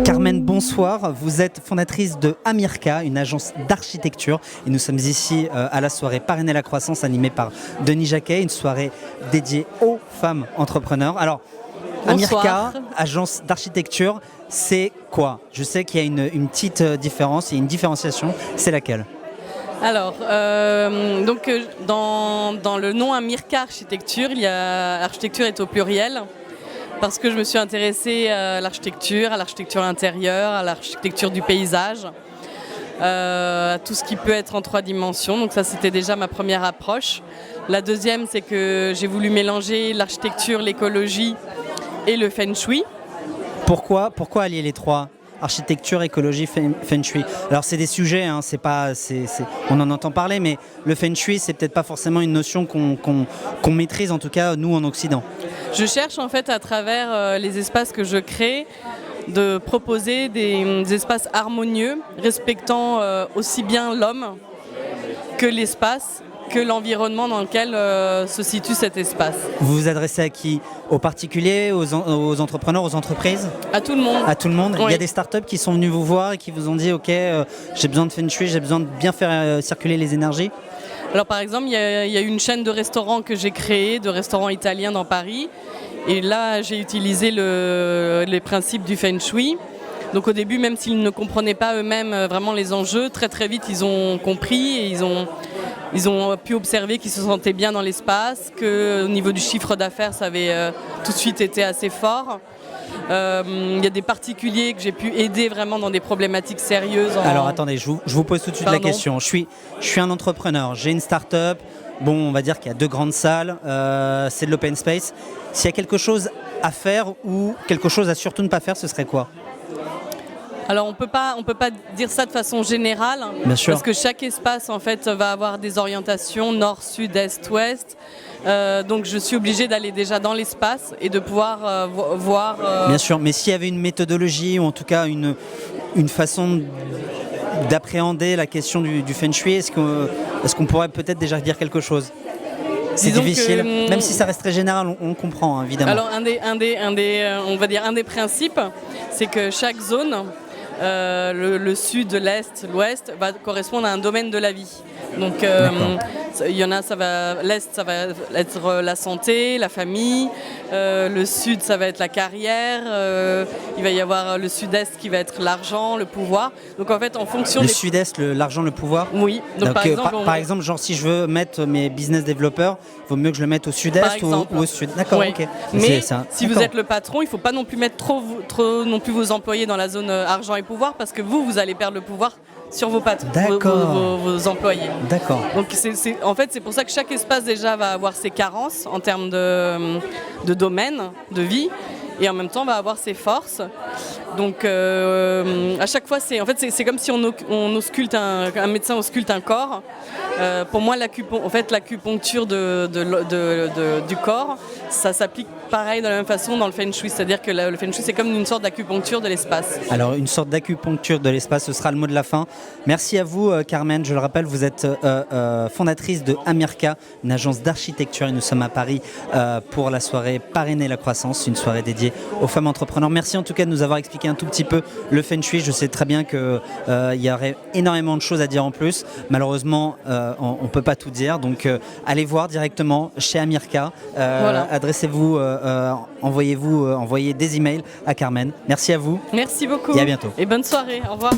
Carmen, bonsoir. Vous êtes fondatrice de Amirka, une agence d'architecture. Et nous sommes ici à la soirée Parrainer la croissance animée par Denis Jacquet, une soirée dédiée aux femmes entrepreneurs. Alors, Bonsoir. Amirka, agence d'architecture, c'est quoi? Je sais qu'il y a une petite différence, il y a une différenciation. C'est laquelle? Alors, dans le nom Amirka Architecture, l'architecture est au pluriel parce que je me suis intéressée à l'architecture intérieure, à l'architecture du paysage, à tout ce qui peut être en 3 dimensions. Donc ça, c'était déjà ma première approche. La deuxième, c'est que j'ai voulu mélanger l'architecture, l'écologie et le feng shui. Pourquoi allier les trois? Architecture, écologie, feng shui. Alors c'est des sujets, hein, on en entend parler, mais le feng shui, c'est peut-être pas forcément une notion qu'on maîtrise, en tout cas nous en Occident. Je cherche en fait à travers les espaces que je crée de proposer des espaces harmonieux, respectant aussi bien l'homme que l'espace, que l'environnement dans lequel se situe cet espace. Vous vous adressez à qui? Aux particuliers, aux entrepreneurs, aux entreprises? À tout le monde. À tout le monde. Oui. Il y a des startups qui sont venues vous voir et qui vous ont dit ok, j'ai besoin de feng shui, j'ai besoin de bien faire circuler les énergies. Alors par exemple, il y a une chaîne de restaurants que j'ai créée, de restaurants italiens dans Paris. Et là, j'ai utilisé les principes du feng shui. Donc au début, même s'ils ne comprenaient pas eux-mêmes vraiment les enjeux, très très vite, ils ont compris et ils ont pu observer qu'ils se sentaient bien dans l'espace, qu'au niveau du chiffre d'affaires, ça avait tout de suite été assez fort. Il y a des particuliers que j'ai pu aider vraiment dans des problématiques sérieuses. Alors attendez, je vous pose tout de suite la question. Je suis un entrepreneur, j'ai une start-up. Bon, on va dire qu'il y a 2 grandes salles, c'est de l'open space. S'il y a quelque chose à faire ou quelque chose à surtout ne pas faire, ce serait quoi? Alors on peut pas dire ça de façon générale, Bien sûr. parce que chaque espace en fait va avoir des orientations nord, sud, est, ouest. Donc je suis obligée d'aller déjà dans l'espace et de pouvoir voir. Bien sûr, mais s'il y avait une méthodologie ou en tout cas une façon d'appréhender la question du feng shui, est-ce qu'on pourrait peut-être déjà dire quelque chose? C'est difficile, même si ça reste très général, on comprend hein, évidemment. Alors on va dire un des principes, c'est que chaque zone, le sud, l'est, l'ouest, va correspondre à un domaine de la vie. Donc il y en a, l'est, ça va être la santé, la famille. Le sud, ça va être la carrière. Il va y avoir le sud-est qui va être l'argent, le pouvoir. Donc en fait, en fonction le sud-est, l'argent, le pouvoir. Oui. Donc par exemple, genre si je veux mettre mes business développeurs, il vaut mieux que je le mette au sud-est ou au sud. D'accord. Oui. Ok. Mais si vous êtes le patron, il ne faut pas non plus mettre trop non plus vos employés dans la zone argent et pouvoir, parce que vous allez perdre le pouvoir sur vos patrons, vos employés. D'accord. Donc en fait, c'est pour ça que chaque espace déjà va avoir ses carences en termes de domaine, de vie, et en même temps va avoir ses forces. Donc à chaque fois, c'est comme si on ausculte un médecin ausculte un corps. Pour moi, l'acupuncture du corps, ça s'applique pareil de la même façon dans le feng shui, c'est-à-dire que le feng shui, c'est comme une sorte d'acupuncture de l'espace. Alors une sorte d'acupuncture de l'espace, ce sera le mot de la fin. Merci à vous Carmen, je le rappelle, vous êtes fondatrice de Amirka, une agence d'architecture, et nous sommes à Paris pour la soirée Parrainer la croissance, une soirée dédiée aux femmes entrepreneurs. Merci en tout cas de nous avoir expliqué un tout petit peu le feng shui. Je sais très bien qu'il y aurait énormément de choses à dire en plus. Malheureusement, on ne peut pas tout dire, donc allez voir directement chez Amirka. Voilà. Adressez-vous, envoyez des emails à Carmen. Merci à vous. Merci beaucoup. Et à bientôt. Et bonne soirée. Au revoir.